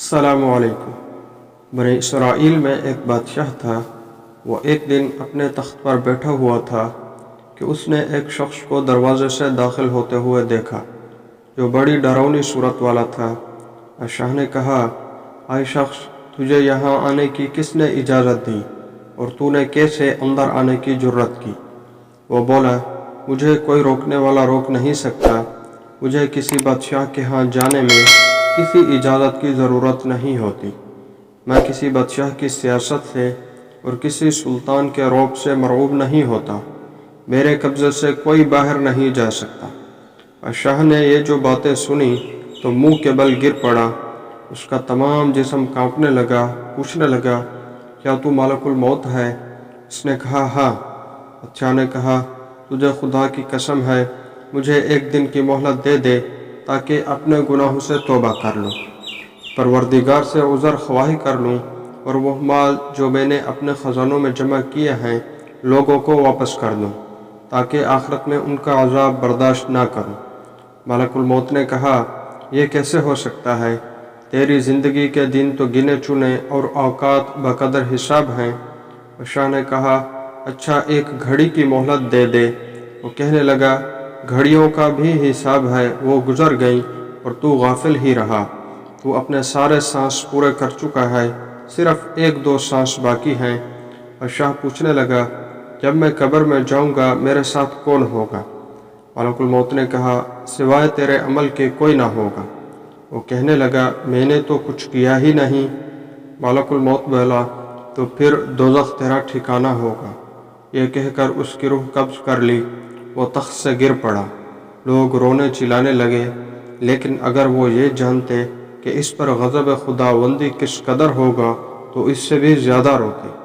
السلام علیکم۔ بنی اسرائیل میں ایک بادشاہ تھا۔ وہ ایک دن اپنے تخت پر بیٹھا ہوا تھا کہ اس نے ایک شخص کو دروازے سے داخل ہوتے ہوئے دیکھا جو بڑی ڈراؤنی صورت والا تھا۔ بادشاہ نے کہا، اے شخص، تجھے یہاں آنے کی کس نے اجازت دی اور تو نے کیسے اندر آنے کی جرت کی؟ وہ بولا، مجھے کوئی روکنے والا روک نہیں سکتا۔ مجھے کسی بادشاہ کے ہاں جانے میں کسی اجازت کی ضرورت نہیں ہوتی۔ میں کسی بادشاہ کی سیاست سے اور کسی سلطان کے رعب سے مرعوب نہیں ہوتا۔ میرے قبضے سے کوئی باہر نہیں جا سکتا۔ بادشاہ نے یہ جو باتیں سنی تو منہ کے بل گر پڑا۔ اس کا تمام جسم کانپنے لگا۔ پوچھنے لگا، کیا تو ملک الموت ہے؟ اس نے کہا، ہاں۔ بادشاہ نے کہا، تجھے خدا کی قسم ہے، مجھے ایک دن کی مہلت دے دے تاکہ اپنے گناہوں سے توبہ کر لوں، پروردگار سے عذر خواہی کر لوں اور وہ مال جو میں نے اپنے خزانوں میں جمع کیے ہیں لوگوں کو واپس کر دوں تاکہ آخرت میں ان کا عذاب برداشت نہ کروں۔ ملک الموت نے کہا، یہ کیسے ہو سکتا ہے؟ تیری زندگی کے دن تو گنے چنے اور اوقات بقدر حساب ہیں۔ بادشاہ نے کہا، اچھا ایک گھڑی کی مہلت دے دے۔ وہ کہنے لگا، گھڑیوں کا بھی حساب ہے، وہ گزر گئیں اور تو غافل ہی رہا۔ تو اپنے سارے سانس پورے کر چکا ہے، صرف ایک دو سانس باقی ہیں۔ بادشاہ پوچھنے لگا، جب میں قبر میں جاؤں گا میرے ساتھ کون ہوگا؟ ملک الموت نے کہا، سوائے تیرے عمل کے کوئی نہ ہوگا۔ وہ کہنے لگا، میں نے تو کچھ کیا ہی نہیں۔ ملک الموت بولا، تو پھر دوزخ تیرا ٹھکانہ ہوگا۔ یہ کہہ کر اس کی روح قبض کر لی۔ وہ تخت سے گر پڑا۔ لوگ رونے چلانے لگے، لیکن اگر وہ یہ جانتے کہ اس پر غضب خداوندی کس قدر ہوگا تو اس سے بھی زیادہ روتے۔